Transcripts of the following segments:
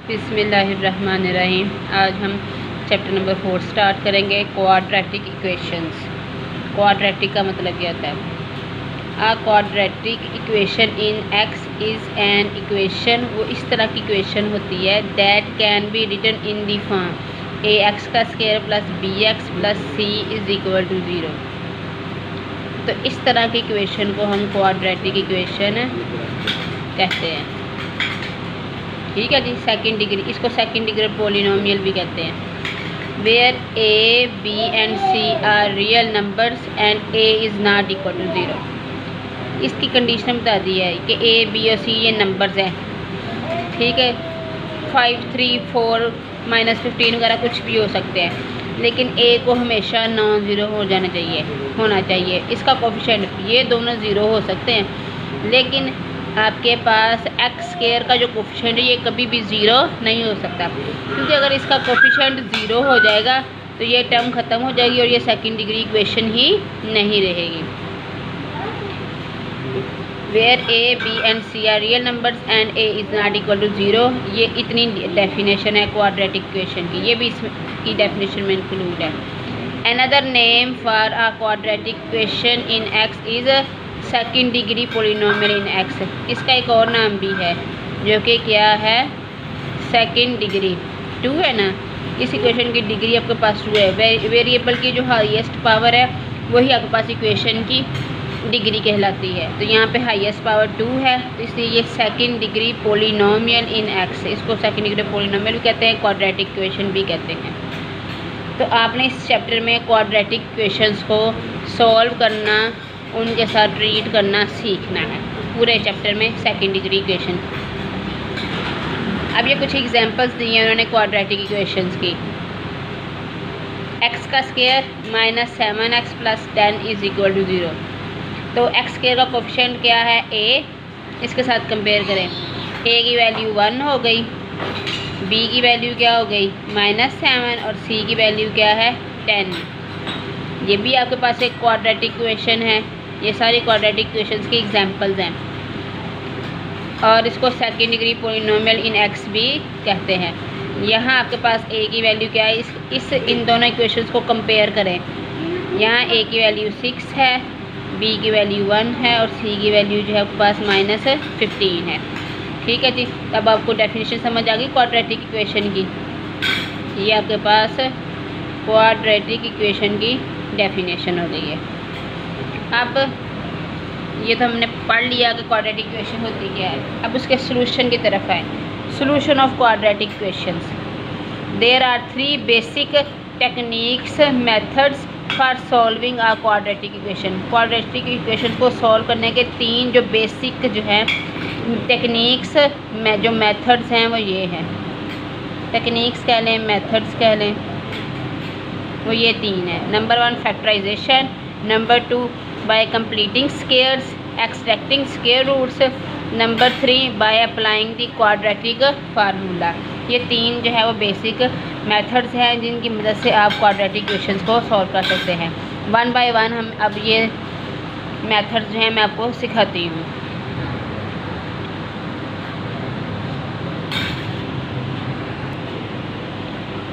बिस्मिल्लाहिर्रहमानिर्रहीम। आज हम चैप्टर नंबर 4 स्टार्ट करेंगे, क्वाड्रेटिक इक्वेशंस। क्वाड्रेटिक का मतलब क्या होता है? A quadratic equation in x is an equation, वो इस तरह की इक्वेशन होती है that can be written in the form a x का square plus b x plus c is equal to 0। तो इस तरह की इक्वेशन को हम क्वाड्रेटिक इक्वेशन कहते हैं। ठीक है जी। सेकंड डिग्री, इसको सेकंड डिग्री पोलिनोमियल भी कहते हैं। Where A B and C are real numbers and A is not equal to 0। इसकी कंडीशन बता दी है कि ए बी और सी ये नंबर्स हैं। ठीक है, 5 3 4 -15 वगैरह कुछ भी हो सकते हैं, लेकिन ए को हमेशा नॉन ज़ीरो होना चाहिए। इसका कोफिशिएंट ये दोनों ज़ीरो हो सकते हैं, लेकिन आपके पास एक्स स्क्वायर का जो कोफिशिएंट है ये कभी भी ज़ीरो नहीं हो सकता, क्योंकि अगर इसका कोफिशिएंट ज़ीरो हो जाएगा तो ये टर्म ख़त्म हो जाएगी और ये सेकंड डिग्री इक्वेशन ही नहीं रहेगी। Where A B and C are real numbers and A is not equal to 0, ये इतनी डेफिनेशन है क्वाड्रेटिक इक्वेशन की, ये भी इसकी डेफिनेशन में इंक्लूड है। Another name for a quadratic equation in x is second degree polynomial in x. इसका एक और नाम भी है जो कि क्या है, सेकंड डिग्री। 2 है ना, इस इक्वेशन की डिग्री आपके पास 2 है। वेरिएबल की जो हाईएस्ट पावर है वही आपके पास इक्वेशन की डिग्री कहलाती है। तो यहाँ पे हाईएस्ट पावर 2 है, तो इसलिए ये सेकंड डिग्री पोलिनोमियल इन एक्स, इसको सेकंड डिग्री पोलिनोमियल भी कहते हैं, क्वाड्रेटिक इक्वेशन भी कहते हैं। तो आपने इस चैप्टर में क्वाड्रेटिक इक्वेशंस को सॉल्व करना, उनके साथ ट्रीट करना सीखना है पूरे चैप्टर में, सेकंड डिग्री इक्वेशन। अब ये कुछ एग्जांपल्स दिए हैं उन्होंने क्वाड्रेटिक इक्वेशंस की। एक्स का square -7x + 10 is equal to 0। तो एक्स स्क्वायर का कोफिशिएंट क्या है, ए। इसके साथ कंपेयर करें, ए की वैल्यू 1 हो गई, बी की वैल्यू क्या हो गई -7 और सी की वैल्यू क्या है 10। ये भी आपके पास एक क्वाड्रेटिक इक्वेशन है। ये सारी क्वाड्रेटिक इक्वेशंस की एग्जांपल्स हैं, और इसको सेकंड डिग्री पोलिनोमियल इन एक्स भी कहते हैं। यहाँ आपके पास ए की वैल्यू क्या है, इन दोनों इक्वेशंस को कंपेयर करें। यहाँ ए की वैल्यू 6 है, बी की वैल्यू 1 है और सी की वैल्यू जो है आपके पास -15 है। ठीक है जी। तब आपको डेफिनेशन समझ आ गई क्वाड्रेटिक इक्वेशन की। ये आपके पास क्वाड्रेटिक इक्वेशन की डेफिनेशन हो गई है। अब ये तो हमने पढ़ लिया कि क्वाड्रेटिक इक्वेशन होती क्या है। अब उसके सॉल्यूशन की तरफ आए। Solution of quadratic equations. There are 3 basic techniques methods for solving a quadratic equation. Quadratic equation को सॉल्व करने के 3 जो बेसिक जो हैं टेक्निक्स में जो मेथड्स हैं वो ये हैं। टेक्निक्स कह लें, मेथड्स कह लें, वो ये 3 है। Number 1 factorisation, number 2 by completing squares extracting square roots, number 3 by applying the quadratic formula. ये 3 जो है वो बेसिक मेथड्स हैं जिनकी मदद से आप क्वाड्रेटिक इक्वेशंस को सॉल्व कर सकते हैं। 1 बाय 1 हम अब ये मेथड्स जो हैं मैं आपको सिखाती हूँ।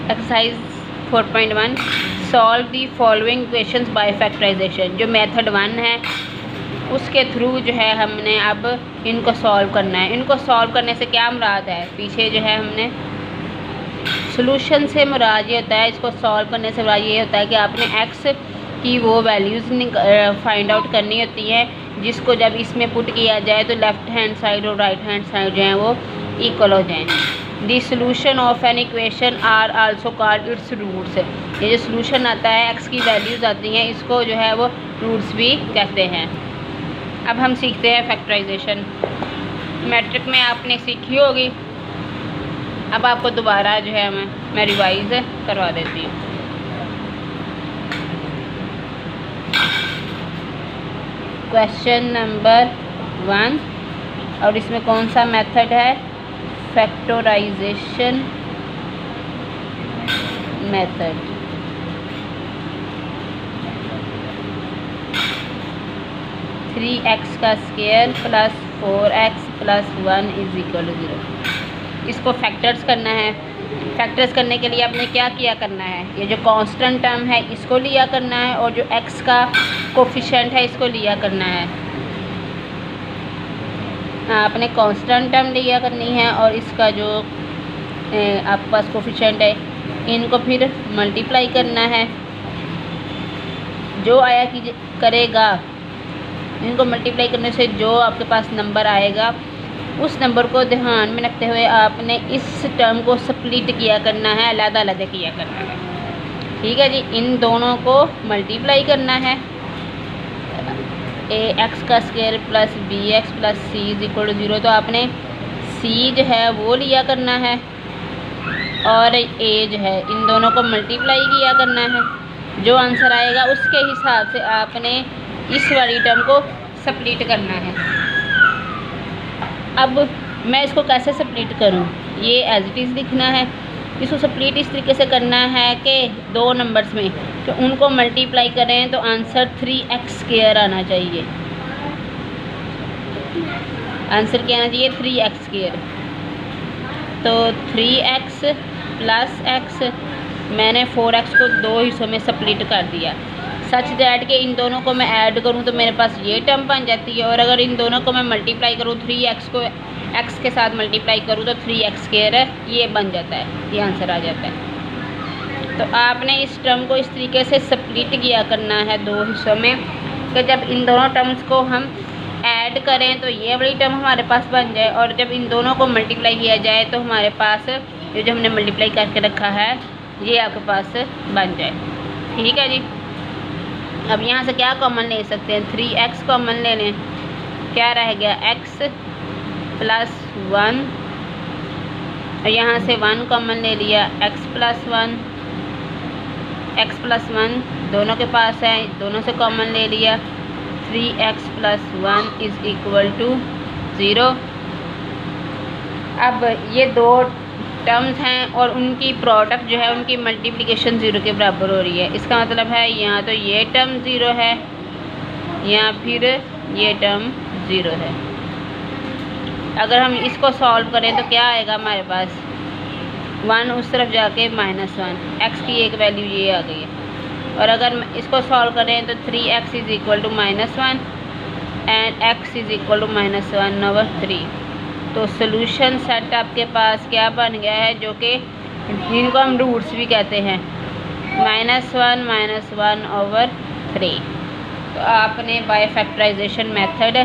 Exercise 4.1 solve the following equations by factorisation. जो मेथड 1 है उसके थ्रू जो है हमने अब इनको सॉल्व करना है। इनको सॉल्व करने से क्या मुराद है, पीछे जो है हमने सॉल्यूशन से मुराद ये होता है, इसको सॉल्व करने से मुराद ये होता है कि आपने एक्स की वो वैल्यूज़ फाइंड आउट करनी होती हैं जिसको जब इसमें पुट किया जाए तो लेफ़्ट हैंड साइड और राइट हैंड साइड जो है वो इक्वल हो जाएँ। The solution of an equation are also called its roots. ये जो सोल्यूशन आता है, एक्स की वैल्यूज़ आती हैं, इसको जो है वो रूट्स भी कहते हैं। अब हम सीखते हैं फैक्टराइजेशन। मैट्रिक में आपने सीखी होगी, अब आपको दोबारा जो है मैं रिवाइज करवा देती हूँ। क्वेश्चन नंबर 1, और इसमें कौन सा मेथड है, फैक्टराइजेशन मेथड। थ्री एक्स का square + 4x + 1 is equal to 0। इसको फैक्टर्स करना है। फैक्टर्स करने के लिए आपने क्या किया करना है, ये जो कांस्टेंट टर्म है इसको लिया करना है और जो x का कोफिशिएंट है इसको लिया करना है। आपने कांस्टेंट टर्म लिया करनी है और इसका जो आपके पास कोफिशिएंट है इनको फिर मल्टीप्लाई करना है। जो आया कि करेगा इनको मल्टीप्लाई करने से जो आपके पास नंबर आएगा उस नंबर को ध्यान में रखते हुए आपने इस टर्म को स्प्लिट किया करना है, अलग अलग किया करना है। ठीक है जी, इन दोनों को मल्टीप्लाई करना है। ax का square plus bx plus c is equal to 0, तो आपने c जो है वो लिया करना है और a जो है इन दोनों को मल्टीप्लाई किया करना है। जो आंसर आएगा उसके हिसाब से आपने इस वाली टर्म को स्प्लिट करना है। अब मैं इसको कैसे स्प्लिट करूं, ये एज इट इज़ लिखना है। इसको स्प्लिट इस तरीके से करना है कि दो नंबर्स में तो उनको मल्टीप्लाई करें तो आंसर 3x² आना चाहिए। आंसर क्या आना चाहिए, 3x²। तो 3x प्लस x, मैंने 4x को दो हिस्सों में स्प्लिट कर दिया सच दैट कि इन दोनों को मैं ऐड करूं तो मेरे पास ये टर्म बन जाती है, और अगर इन दोनों को मैं मल्टीप्लाई करूं 3x को x के साथ मल्टीप्लाई करूं तो 3x² ये बन जाता है, ये आंसर आ जाता है। तो आपने इस टर्म को इस तरीके से स्प्लिट किया करना है दो हिस्सों में कि जब इन दोनों टर्म्स को हम ऐड करें तो ये वाली टर्म हमारे पास बन जाए, और जब इन दोनों को मल्टीप्लाई किया जाए तो हमारे पास ये जो हमने मल्टीप्लाई करके रखा है ये आपके पास बन जाए। ठीक है जी, अब यहाँ से क्या कॉमन ले सकते हैं, 3x कॉमन ले लें, क्या रह गया x प्लस 1, और यहाँ से 1 कॉमन ले लिया, x प्लस 1 दोनों के पास है, दोनों से कॉमन ले लिया, 3x plus 1 is equal to 0। अब ये दो टर्म्स हैं और उनकी प्रोडक्ट जो है उनकी मल्टीप्लिकेशन 0 के बराबर हो रही है। इसका मतलब है यहाँ तो ये टर्म 0 है या फिर ये टर्म 0 है। अगर हम इसको सॉल्व करें तो क्या आएगा हमारे पास, 1 उस तरफ जाके -1, x की एक वैल्यू ये आ गई है। और अगर इसको सॉल्व करें तो 3x is equal to -1 and x is equal to -1/3। तो सोल्यूशन सेट आपके पास क्या बन गया है, जो कि जिनको हम रूट्स भी कहते हैं, -1/3। तो आपने बाय फैक्टराइजेशन मेथड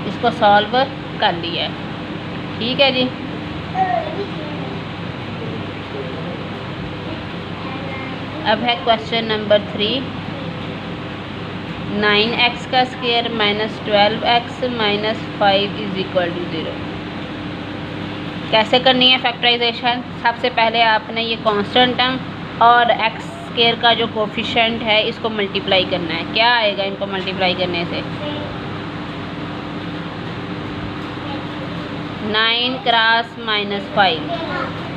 इसको सॉल्व कर लिया है। ठीक है जी, अब है क्वेश्चन नंबर 3, 9x का square -12x -5 is equal to 0। कैसे करनी है फैक्टराइजेशन, सबसे पहले आपने ये कांस्टेंट टर्म और x स्क्वायर का जो कोफिशिएंट है इसको मल्टीप्लाई करना है। क्या आएगा इनको मल्टीप्लाई करने से, 9 क्रॉस -5।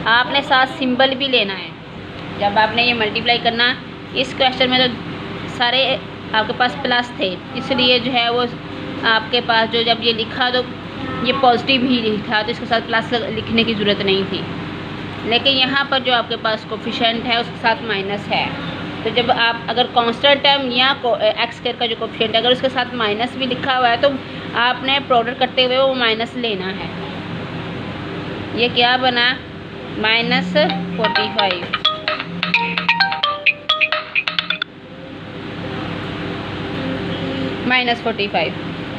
आपने साथ सिंबल भी लेना है जब आपने ये मल्टीप्लाई करना। इस क्वेश्चन में तो सारे आपके पास प्लस थे, इसलिए जो है वो आपके पास जो जब ये लिखा तो ये पॉजिटिव ही लिखा, तो इसके साथ प्लस लिखने की ज़रूरत नहीं थी। लेकिन यहाँ पर जो आपके पास कोफिशिएंट है उसके साथ माइनस है, तो जब आप अगर कांस्टेंट टर्म या एक्स स्क्वायर का जो कोफिशिएंट है अगर उसके साथ माइनस भी लिखा हुआ है तो आपने प्रोडक्ट करते हुए वो माइनस लेना है। ये क्या बना, -45 -45।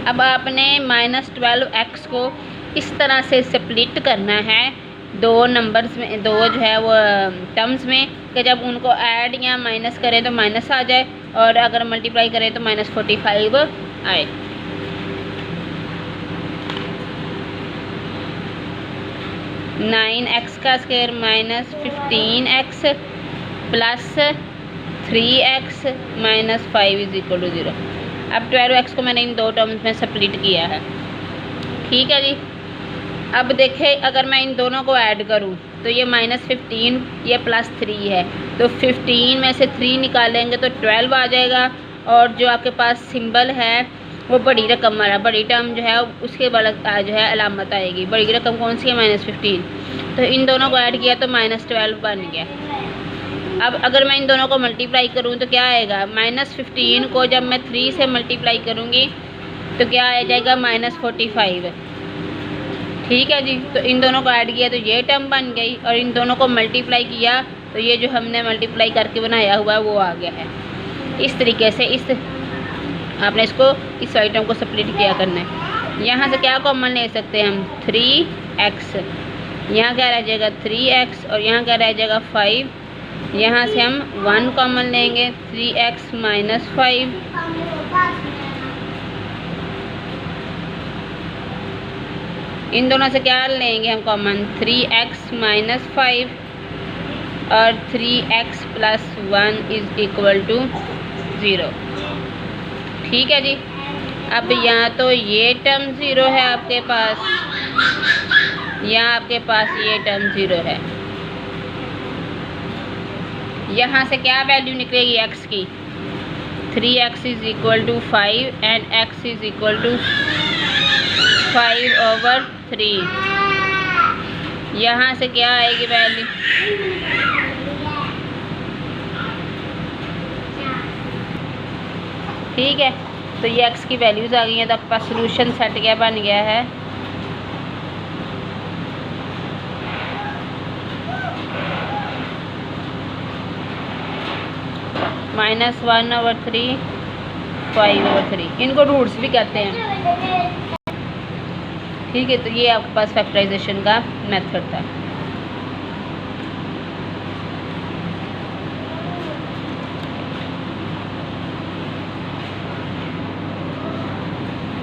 अब आपने -12x को इस तरह से स्प्लिट करना है दो नंबर्स में, दो जो है वो टर्म्स में, कि जब uनको ऐड या माइनस करें तो माइनस आ जाए और अगर मल्टीप्लाई करें तो -45 आए। (9x का square -15x plus 3x -5 is equal to 0। अब 12x को मैंने इन दो टर्म्स में स्प्लिट किया है। ठीक है जी, अब देखें अगर मैं इन दोनों को ऐड करूं तो ये -15 ये +3 है, तो 15 में से 3 निकालेंगे तो 12 आ जाएगा, और जो आपके पास सिंबल है वो बड़ी रकम वाला, बड़ी टर्म जो है उसके वाला जो है अलामत आएगी। बड़ी रकम कौन सी है? -15। तो इन दोनों को ऐड किया तो -12 बन गया। अब अगर मैं इन दोनों को मल्टीप्लाई करूँ तो क्या आएगा? -15 को जब मैं 3 से मल्टीप्लाई करूँगी तो क्या आ जाएगा? -45। ठीक है जी। तो इन दोनों को ऐड किया तो ये टर्म बन गई, और इन दोनों को मल्टीप्लाई किया तो ये जो हमने मल्टीप्लाई करके बनाया हुआ है वो आ गया है। इस तरीके से आपने इसको इस आइटम को स्प्लिट किया करना है। यहाँ से क्या कॉमन ले सकते हैं हम? 3x। यहाँ क्या रह जाएगा? 3x, और यहाँ क्या रह जाएगा? 5। यहाँ से हम 1 कॉमन लेंगे, 3x - 5। इन दोनों से क्या लेंगे हम कॉमन? 3x - 5 और 3x + 1 = 0। ठीक है जी। अब यहाँ तो ये टर्म 0 है आपके पास, यहाँ आपके पास ये टर्म 0 है। यहाँ से क्या वैल्यू निकलेगी x की? 3x = 5 and x = 5/3। यहाँ से क्या आएगी वैल्यू? ठीक है। तो ये x की वैल्यूज़ आ गई हैं। तो आपके पास सोल्यूशन सेट क्या बन गया है? -1/3, 5/3। इनको रूट्स भी कहते हैं। ठीक है। तो ये आपके पास फैक्टराइजेशन का मेथड था।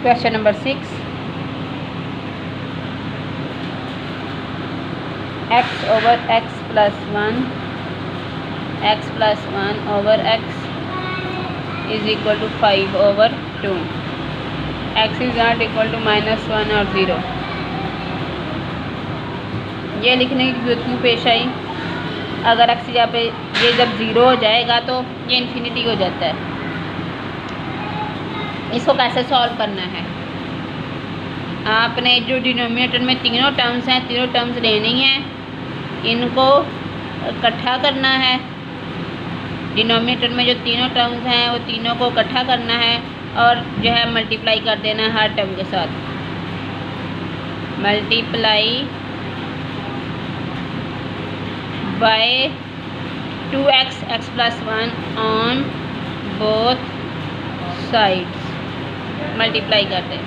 Question number 6, x/x + 1, x + 1/x = 5/2। x ≠ -1 और 0। ये लिखने की जरूरत क्यों पेश आई? अगर x यहाँ पे ये जब 0 हो जाएगा तो ये इन्फिनिटी हो जाता है। इसको कैसे सॉल्व करना है? आपने जो डिनोमिनेटर में तीनों टर्म्स हैं, तीनों टर्म्स लेनी हैं, इनको इकट्ठा करना है। डिनोमिनेटर में जो तीनों टर्म्स हैं वो तीनों को इकट्ठा करना है और जो है मल्टीप्लाई कर देना है हर टर्म के साथ। Multiply by 2x x + 1 on both sides. Multiply कर दें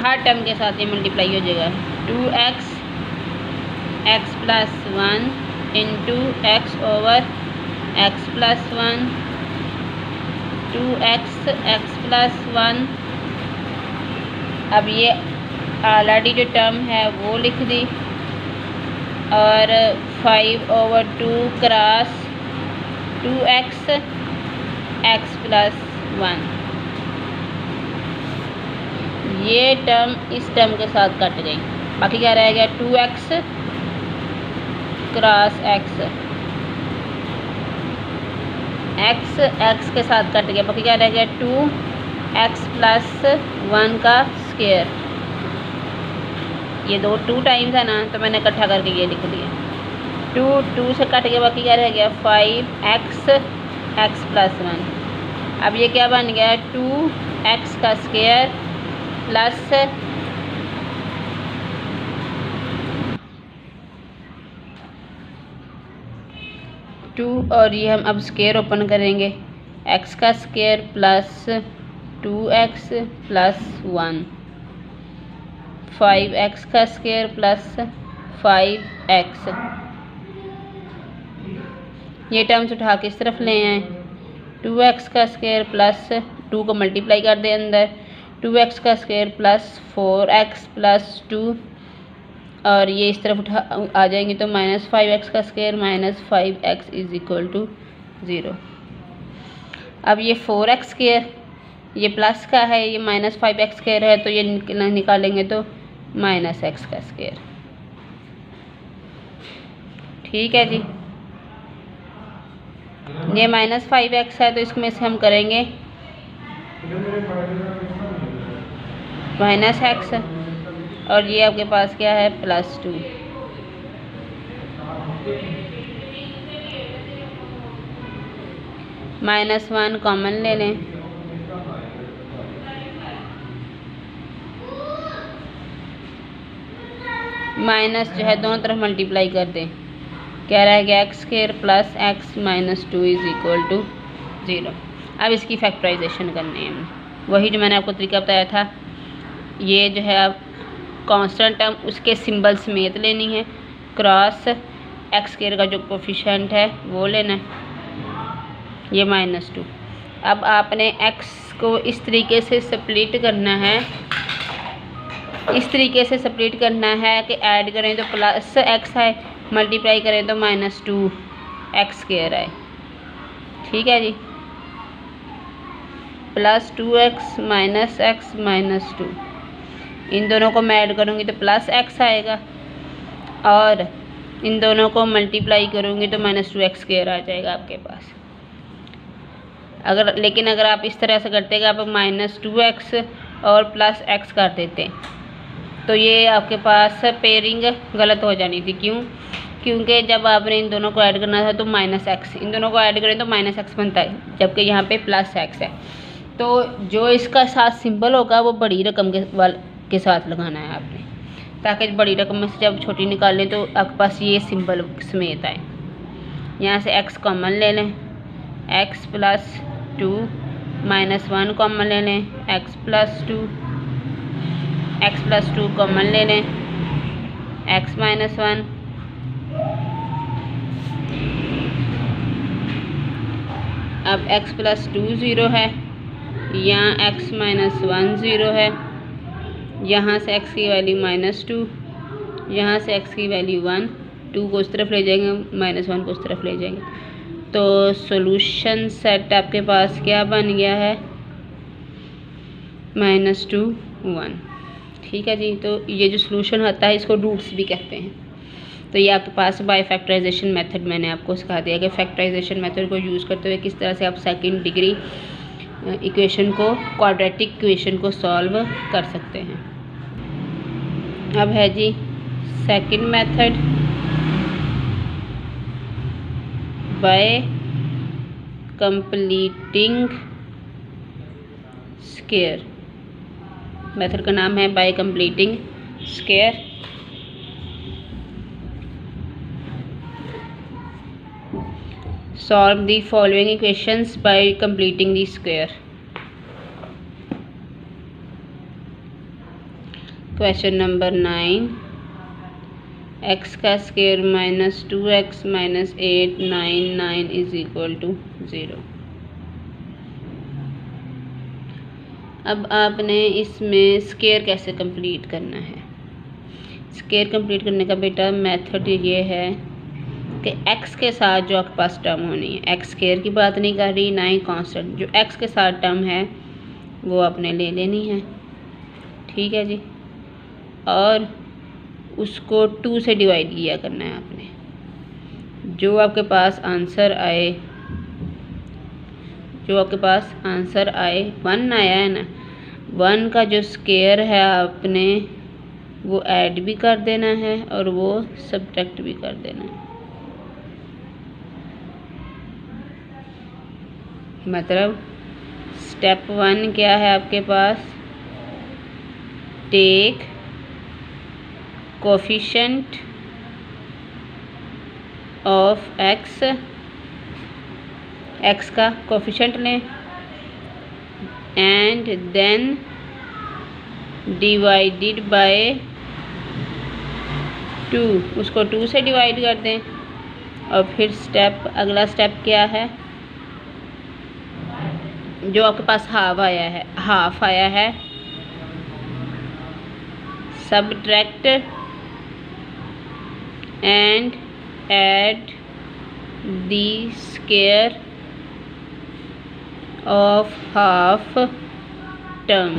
हर टर्म के साथ, ये मल्टीप्लाई हो जाएगा। 2x x + 1 × x/x + 1, 2x x + 1। अब ये ऑलरेडी जो टर्म है वो लिख दी, और 5/2 क्रॉस 2x x + 1। ये टर्म इस टर्म के साथ कट गई। बाकी क्या रह गया? 2x cross x। x के साथ कट गया। बाकी क्या रह गया? 2x + 1 का स्क्वायर। ये 2 टाइम्स है ना, तो मैंने इकट्ठा करके ये लिख दिया। 2 से कट गया। बाकी क्या रह गया? 5x x + 1। अब ये क्या बन गया? 2x का स्क्वायर प्लस 2, और ये हम अब स्क्वायर ओपन करेंगे। x का स्क्वायर प्लस 2x + 1, 5x का स्क्वायर प्लस 5x। ये टर्म्स उठा के इस तरफ ले आए। 2x का स्क्वायर प्लस 2 को मल्टीप्लाई कर दे अंदर, 2x का स्क्वायर प्लस 4x + 2, और ये इस तरफ उठा आ जाएंगे तो -5x का स्क्वायर -5x = 0। अब ये 4x स्क्वायर ये प्लस का है, ये -5x स्क्वायर है, तो ये निकालेंगे तो -x का स्क्वायर। ठीक है जी। ये -5x है तो इसमें से हम करेंगे माइनस एक्स, और ये आपके पास क्या है +2। -1 कॉमन ले लें, माइनस जो है दोनों तरफ मल्टीप्लाई कर दें, क्या रहेगा x² + x - 2 = 0। अब इसकी फैक्टराइजेशन करनी है, वही जो मैंने आपको तरीका बताया था। ये जो है आप कांस्टेंट टर्म उसके सिंबल समेत लेनी है, क्रॉस x² का जो कोफिशिएंट है वो लेना है, ये -2। अब आपने x को इस तरीके से स्प्लिट करना है, इस तरीके से स्प्लिट करना है कि ऐड करें तो +x आए, मल्टीप्लाई करें तो -2 x² आए। ठीक है जी, +2x - x - 2, इन दोनों को मैं ऐड करूँगी तो +x आएगा, और इन दोनों को मल्टीप्लाई करूँगी तो -2 x² आ जाएगा आपके पास। लेकिन अगर आप इस तरह से करते कि आप -2x और +x कर देते तो ये आपके पास पेयरिंग गलत हो जानी थी। क्यों? क्योंकि जब आपने इन दोनों को ऐड करना था तो -x, इन दोनों को ऐड करें तो -x बनता है, जबकि यहाँ पे +x है। तो जो इसका साथ सिंबल होगा वो बड़ी रकम के साथ लगाना है आपने, ताकि बड़ी रकम में से जब छोटी निकालें तो आपके पास ये सिंबल समेत आए। यहाँ से x कॉमन ले लें, x + 2, -1 कॉमन ले लें, x + 2, x + 2 कॉमन ले लें, x - 1, अब x + 2 0 है, यहाँ x - 1 0 है, यहाँ से x की वैल्यू -2, यहाँ से x की वैल्यू 1, 2 को उस तरफ ले जाएंगे, -1 को उस तरफ ले जाएंगे, तो सॉल्यूशन सेट आपके पास क्या बन गया है -2 1। ठीक है जी, तो ये जो सॉल्यूशन होता है इसको रूट्स भी कहते हैं। तो ये आपके पास बाय फैक्टराइजेशन मेथड मैंने आपको सिखा दिया कि फैक्टराइजेशन मेथड को यूज़ करते हुए किस तरह से आप सेकंड डिग्री इक्वेशन को, क्वाड्रेटिक इक्वेशन को सॉल्व कर सकते हैं। अब है जी second method, by completing square. Method का नाम है by completing square. Solve the following equations by completing the square. Question number 9, x का स्क्वायर -2x - 8 9 9 = 0। अब आपने इसमें स्क्वायर कैसे कंप्लीट करना है? स्क्वायर कंप्लीट करने का बेटा मेथड ये है कि x के साथ जो आपके पास टर्म होनी है, एक्स स्क्वायर की बात नहीं कर रही, ना ही कांस्टेंट, जो x के साथ टर्म है वो आपने ले लेनी है। ठीक है जी, और उसको 2 से डिवाइड किया करना है आपने। जो आपके पास आंसर आए, जो आपके पास आंसर आए 1 आया है ना, 1 का जो स्क्वायर है आपने वो ऐड भी कर देना है और वो सब्ट्रैक्ट भी कर देना है। मतलब स्टेप 1 क्या है आपके पास, take coefficient of x, x का कोफिशिएंट लें एंड देन डिवाइडेड बाय 2, उसको 2 से डिवाइड कर दें। और फिर अगला स्टेप क्या है, जो आपके पास हाफ आया है subtract and add the square of half term.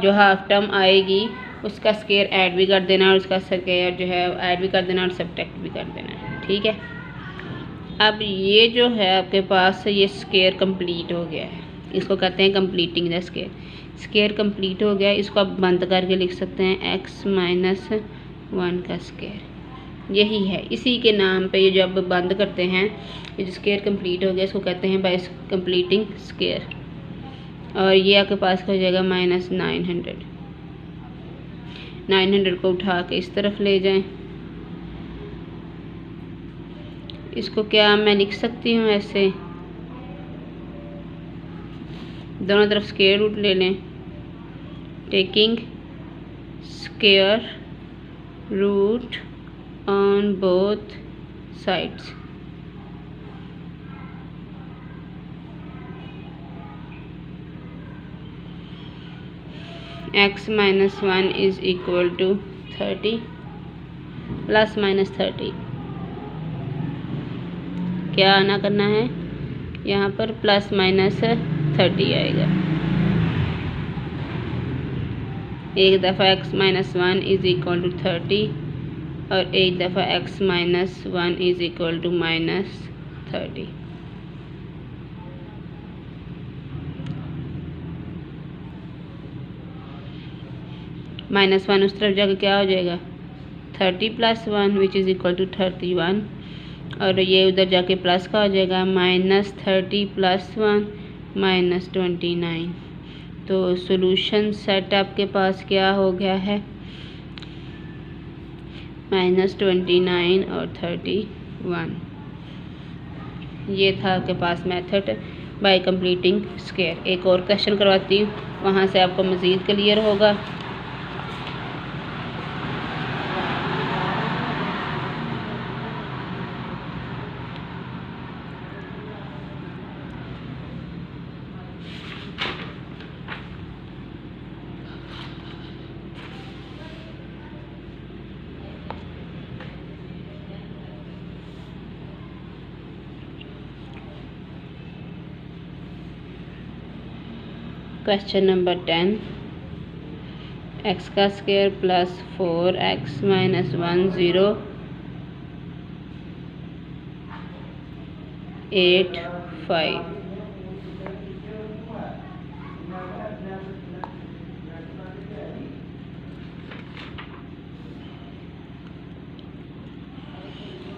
जो हाफ टर्म आएगी उसका स्क्वायर ऐड भी कर देना और उसका स्क्वायर जो है ऐड भी कर देना और सब्ट्रैक्ट भी कर देना है। ठीक है, अब ये जो है आपके पास ये स्क्वायर कंप्लीट हो गया है। इसको कहते हैं completing the square. Square complete हो गया, इसको आप बंद करके लिख सकते हैं x माइनस 1 का स्क्वायर। यही है, इसी के नाम पे ये जब बंद करते हैं, ये जो स्क्वायर कंप्लीट हो गया इसको कहते हैं बाय कंप्लीटिंग स्क्वायर। और ये आपके पास हो जाएगा माइनस 900 को उठा के इस तरफ ले जाएं। इसको क्या मैं लिख सकती हूँ ऐसे, दोनों तरफ स्क्वायर रूट ले लें, taking square root on both sides. x minus 1 is equal to 30 plus minus 30। क्या आना करना है यहाँ पर, प्लस माइनस 30 आएगा। एक दफ़ा x minus 1 is equal to 30 और एक दफ़ा x minus 1 is equal to minus 30। Minus 1 उस तरफ जाकर क्या हो जाएगा, 30 plus 1 which is equal to 31। और ये उधर जाके प्लस का हो जाएगा, माइनस 30 प्लस 1 माइनस 29। तो सॉल्यूशन सेट आपके पास क्या हो गया है, माइनस 29 और 31। ये था आपके पास मेथड बाय कंप्लीटिंग स्क्वायर। एक और क्वेश्चन करवाती हूँ, वहाँ से आपको मज़ीद क्लियर होगा। क्वेश्चन नंबर 10, x का स्क्वायर प्लस 4x माइनस 1 0 8 5।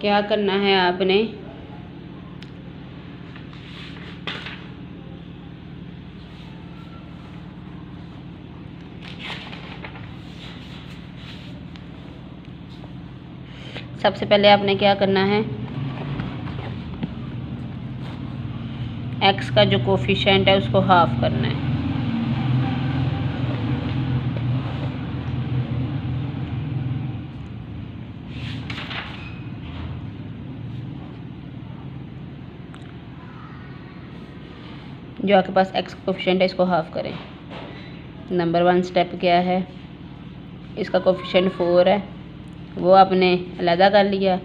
क्या करना है आपने, सबसे पहले आपने क्या करना है, x का जो कोफिशिएंट है उसको हाफ करना है। जो आपके पास x का कोफिशिएंट है इसको हाफ करें। नंबर 1 स्टेप क्या है, इसका कोफिशिएंट 4 है, वो आपने अलहदा कर लिया।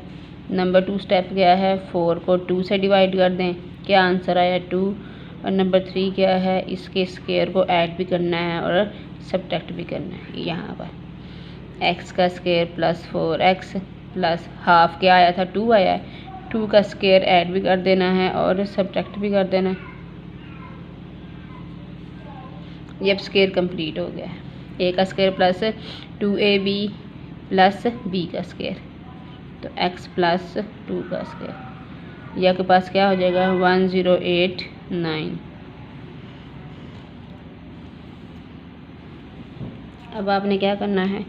नंबर 2 स्टेप क्या है, 4 को 2 से डिवाइड कर दें, क्या आंसर आया 2। और नंबर 3 क्या है, इसके स्क्वायर को ऐड भी करना है और सब्ट्रैक्ट भी करना है। यहाँ पर x का square plus 4x plus half क्या आया था, 2 आया है, 2 का स्क्वायर ऐड भी कर देना है और सब्ट्रैक्ट भी कर देना है। ये अब स्क्वायर कंप्लीट हो गया है। a का square plus 2ab plus b का स्क्वायर, तो x प्लस 2 का स्क्वायर। यह आपके पास क्या हो जाएगा, 1089। अब आपने क्या करना है,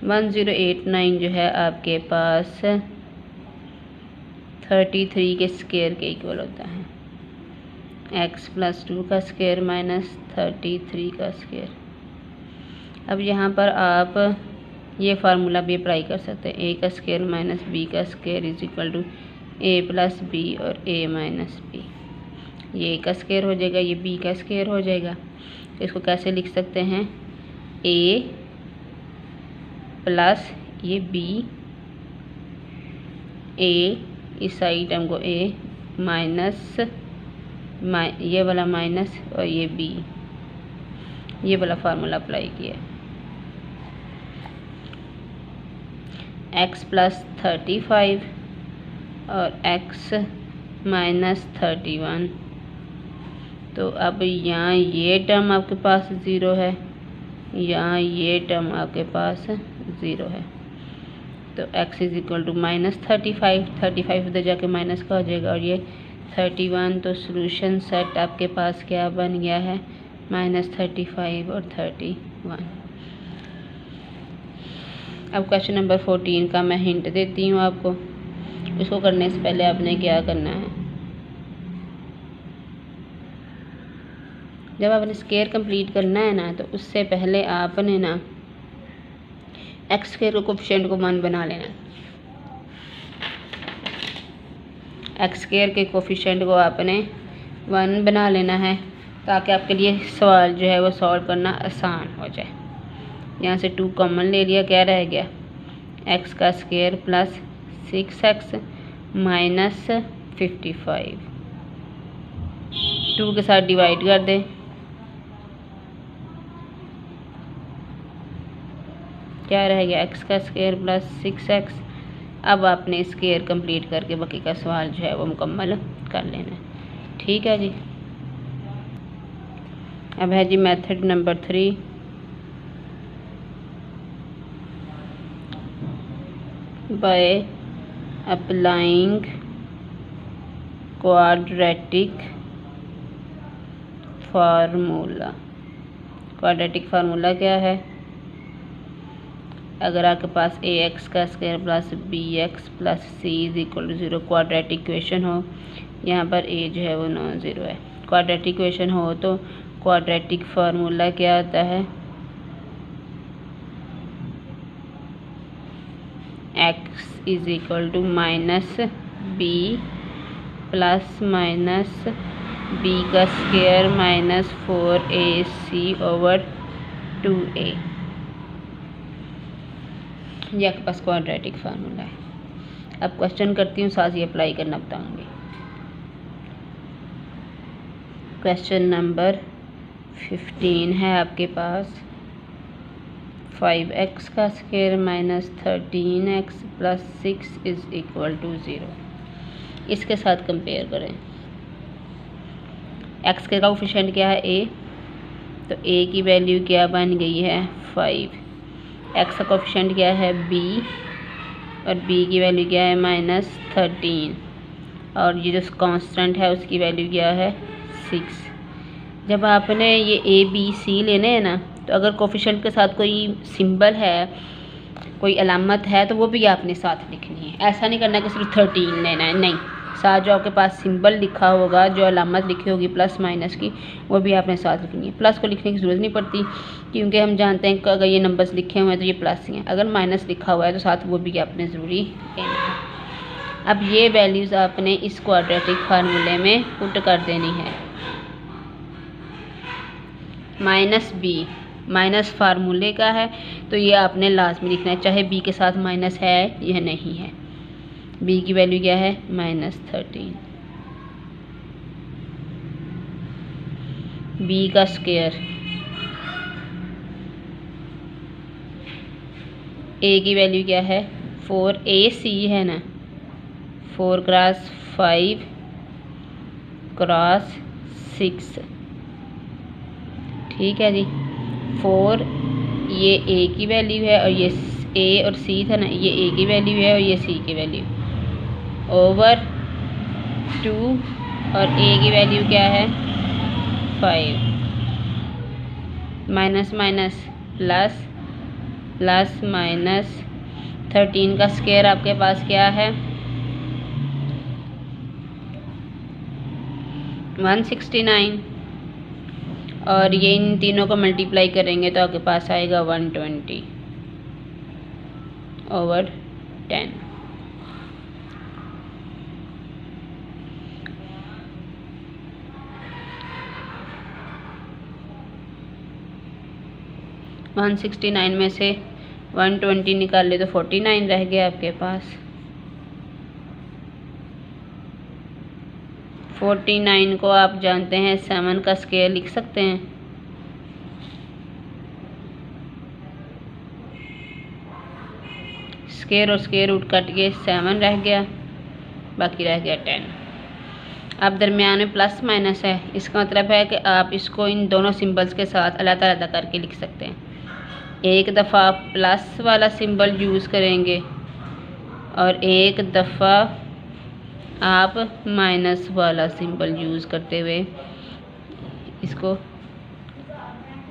वन 1089 जो है आपके पास 33 के स्क्वायर के इक्वल होता है। x प्लस 2 का स्क्वायर माइनस 33 का स्क्वायर। अब यहाँ पर आप ये फार्मूला भी अप्लाई कर सकते हैं, a का स्क्वायर माइनस b का square is equal to a plus b और a माइनस b। ये a का स्क्वायर हो जाएगा, ये b का स्क्वायर हो जाएगा। तो इसको कैसे लिख सकते हैं, a प्लस ये b, a इस आइटम को a माइनस ये वाला माइनस और ये b, ये वाला फार्मूला अप्लाई किया। x प्लस 35 और x माइनस 31। तो अब यहाँ ये टर्म आपके पास ज़ीरो है, यहाँ ये टर्म आपके पास ज़ीरो है। तो x is equal to minus 35, 35 उधर जाके माइनस का हो जाएगा और ये 31। तो सॉल्यूशन सेट आपके पास क्या बन गया है, माइनस 35 और 31। अब क्वेश्चन नंबर 14 का मैं हिंट देती हूँ आपको। इसको करने से पहले आपने क्या करना है, जब आपने स्क्वायर कंप्लीट करना है ना, तो उससे पहले आपने ना एक्स स्क्वायर को कोफिशिएंट को 1 बना लेना है। एक्स स्क्वायर के कोफिशिएंट को आपने 1 बना लेना है ताकि आपके लिए सवाल जो है वो सॉल्व करना आसान हो जाए। यहाँ से 2 कॉमन ले लिया, क्या रह गया, एक्स का स्क्वायर प्लस 6x माइनस 55। 2 के साथ डिवाइड कर दें, क्या रह गया, एक्स का स्क्वायर प्लस 6x। अब आपने स्क्वायर कंप्लीट करके बाकी का सवाल जो है वो मुकम्मल कर लेना है। ठीक है जी। अब है जी method number 3। By applying quadratic formula. Quadratic formula क्या है, अगर आपके पास ए एक्स का square plus b x plus c is equal to 0 quadratic equation हो, यहाँ पर ए जो है वो नॉन ज़ीरो है। क्वाड्रेटिक इक्वेशन हो तो क्वाड्रेटिक फार्मूला क्या आता है, x is equal to minus b plus minus b का square minus 4ac over 2a। ये आपके पास क्वाड्रेटिक फार्मूला है। अब क्वेश्चन करती हूँ, साथ ही अप्लाई करना बताऊँगी। क्वेश्चन नंबर 15 है आपके पास, 5x का square minus 13x plus 6 is equal to 0। इसके साथ कंपेयर करें। x के कोफिशिएंट क्या है, a, तो a की वैल्यू क्या बन गई है 5। x का कोफिशिएंट क्या है b, और b की वैल्यू क्या है माइनस 13, और ये जो कांस्टेंट है उसकी वैल्यू क्या है 6। जब आपने ये a b c लेने हैं ना, तो अगर कोफिशिएंट के साथ कोई सिंबल है, कोई अलामत है, तो वो भी आपने साथ लिखनी है। ऐसा नहीं करना कि सिर्फ 13 लेना है, नहीं, साथ जो आपके पास सिंबल लिखा होगा, जो अलामत लिखी होगी प्लस माइनस की, वो भी आपने साथ लिखनी है। प्लस को लिखने की ज़रूरत नहीं पड़ती, क्योंकि हम जानते हैं कि अगर ये नंबर्स लिखे हुए हैं तो ये प्लस ही हैं। अगर माइनस लिखा हुआ है तो साथ वो भी आपने ज़रूरी लेना है। अब ये वैल्यूज़ आपने इस क्वाड्रेटिक फार्मूले में पुट कर देनी है। माइनस बी, माइनस फार्मूले का है तो ये आपने लाजमी लिखना है, चाहे बी के साथ माइनस है या नहीं है। बी की वैल्यू क्या है माइनस 13। बी का स्क्वायर, ए की वैल्यू क्या है 4ac है ना, 4 क्रॉस 5 क्रॉस 6। ठीक है जी। 4 ये ए की वैल्यू है, और ये ए और सी था ना, ये ए की वैल्यू है और ये सी की वैल्यू, ओवर 2, और ए की वैल्यू क्या है 5। Minus minus plus, plus minus 13 का स्क्वायर आपके पास क्या है 169, और ये इन तीनों को मल्टीप्लाई करेंगे तो आपके पास आएगा 120 ओवर 10। वन 169 में से 120 निकाल ले तो 49 रह गया आपके पास। 49 को आप जानते हैं 7 का स्क्वायर लिख सकते हैं। स्क्वायर और स्क्वायर रूट कट के 7 रह गया, बाकी रह गया 10। अब दरमियान में प्लस माइनस है, इसका मतलब है कि आप इसको इन दोनों सिंबल्स के साथ अलग-अलग करके लिख सकते हैं। एक दफ़ा प्लस वाला सिंबल यूज़ करेंगे और एक दफ़ा आप माइनस वाला सिंबल यूज़ करते हुए इसको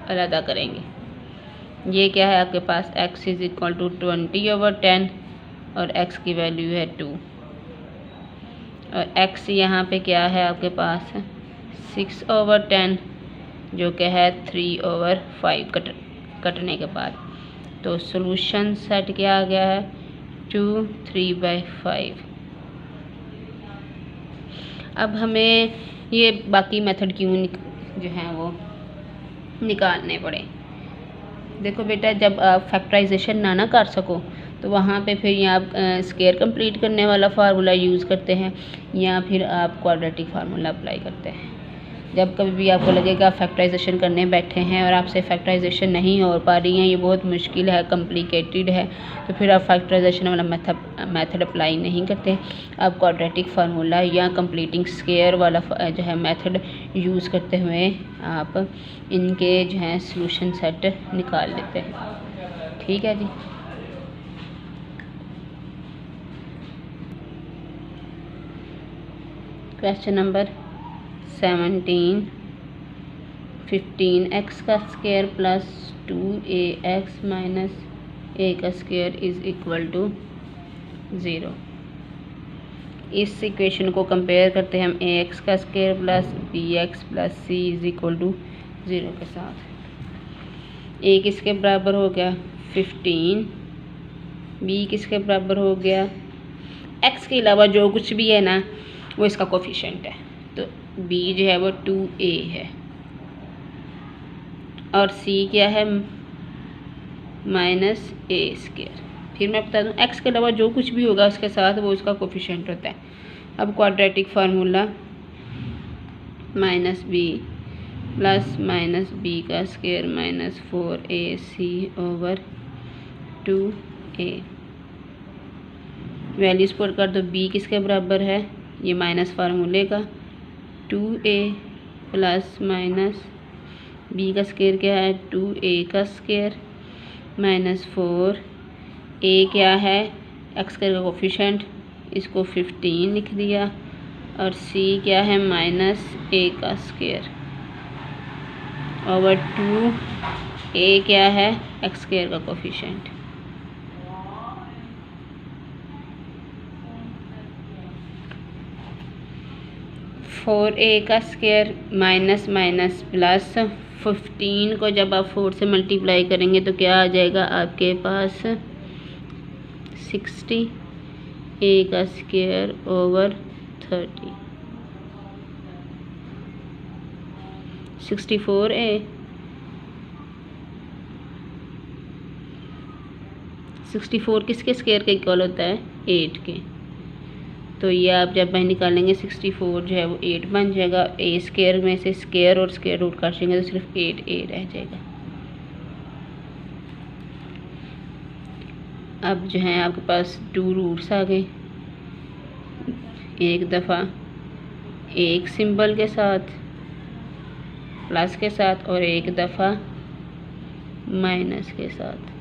अलग करेंगे। ये क्या है आपके पास, x इज़ इक्वल टू 20/10 और x की वैल्यू है 2 और x यहाँ पे क्या है आपके पास 6/10 जो कि है 3/5 कटने के बाद। तो सॉल्यूशन सेट क्या आ गया है 2 3/5। अब हमें ये बाकी मेथड क्यों जो हैं वो निकालने पड़े। देखो बेटा, जब आप फैक्टराइजेशन ना कर सको तो वहाँ पे फिर या आप स्क्वायर कंप्लीट करने वाला फार्मूला यूज़ करते हैं या फिर आप क्वाड्रेटिक फार्मूला अप्लाई करते हैं। जब कभी भी आपको लगेगा फैक्टराइजेशन करने बैठे हैं और आपसे फैक्टराइजेशन नहीं हो पा रही है, ये बहुत मुश्किल है, कॉम्प्लिकेटेड है, तो फिर आप फैक्टराइजेशन वाला मेथड अप्लाई नहीं करते। आप क्वाड्रेटिक फार्मूला या कंप्लीटिंग स्क्वायर वाला जो है मेथड यूज़ करते हुए आप इनके जो है सॉल्यूशन सेट निकाल लेते हैं। ठीक है जी। क्वेश्चन नंबर 17, 15x का square plus 2ax minus a का स्क्वायर इज़ इक्वल टू 0। इस इक्वेशन को कंपेयर करते हैं हम ax का square plus bx plus c is equal to 0 के साथ। a किसके बराबर हो गया 15, b किसके बराबर हो गया, x के अलावा जो कुछ भी है ना वो इसका कोफिशिएंट है, तो b जो है वो 2a है और c क्या है माइनस a स्क्वायर। फिर मैं बता दूँ x के अलावा जो कुछ भी होगा उसके साथ वो इसका कोफिशिएंट होता है। अब quadratic formula minus b plus minus b का square minus 4ac over 2a। Values put कर दो, b किसके बराबर है, ये माइनस फार्मूले का 2a प्लस माइनस b का स्क्वायर क्या है 2a का स्क्वायर माइनस 4a क्या है x का कोफिशिएंट, इसको 15 लिख दिया और c क्या है माइनस a का स्क्वायर ओवर 2a क्या है x स्क्वायर का कोफिशिएंट। फोर ए का स्क्वायर माइनस माइनस प्लस 15 को जब आप 4 से मल्टीप्लाई करेंगे तो क्या आ जाएगा आपके पास 60 a का स्क्वायर ओवर 30 64a 64 किसके स्क्वायर का इक्वल होता है 8 के, तो ये आप जब मैं निकालेंगे 64 जो है वो 8 बन जाएगा। a स्क्वायर में से स्क्वायर और स्क्वायर रूट काटेंगे तो सिर्फ 8a रह जाएगा। अब जो है आपके पास 2 रूट्स आ गए, एक दफ़ा एक सिंबल के साथ प्लस के साथ और एक दफ़ा माइनस के साथ।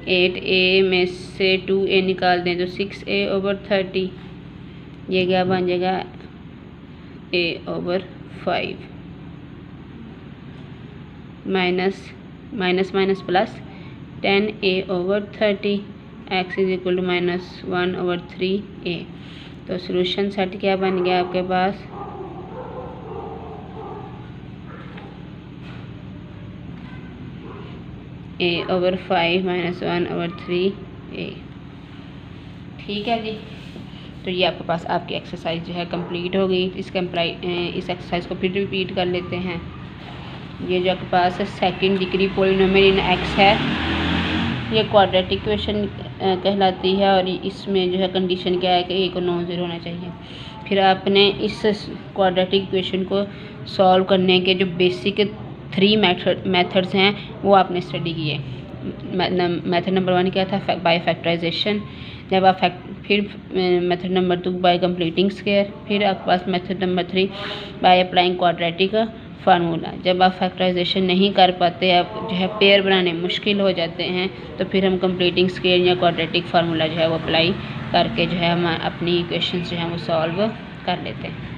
8a में से 2a निकाल दें तो 6a ओवर 30, ये क्या बन जाएगा a over 5 minus minus minus plus 10a over 30 x is equal to minus 1 over 3a। तो सॉल्यूशन सेट क्या बन गया आपके पास a over 5 minus 1 over 3a। ठीक है जी, तो ये आपके पास आपकी एक्सरसाइज जो है कंप्लीट हो गई। इस एक्सरसाइज को फिर रिपीट कर लेते हैं। ये जो आपके पास second degree polynomial in x है, ये क्वाड्रेटिक इक्वेशन कहलाती है और इसमें जो है कंडीशन क्या है कि a को नॉन ज़ीरो होना चाहिए। फिर आपने इस क्वाड्रेटिक इक्वेशन को सॉल्व करने के जो बेसिक 3 मेथड्स हैं वो आपने स्टडी किए। मेथड नंबर 1 क्या था, बाय फैक्टराइजेशन। जब आप फिर method number 2 by completing square. फिर आपके पास method number 3 by applying quadratic formula. जब आप फैक्टराइजेशन नहीं कर पाते, आप जो है पेयर बनाने मुश्किल हो जाते हैं, तो फिर हम कंप्लीटिंग स्क्वायर या क्वाड्रेटिक फार्मूला जो है वो अप्लाई करके जो है हम अपनी इक्वेशन जो है वो सॉल्व कर लेते हैं।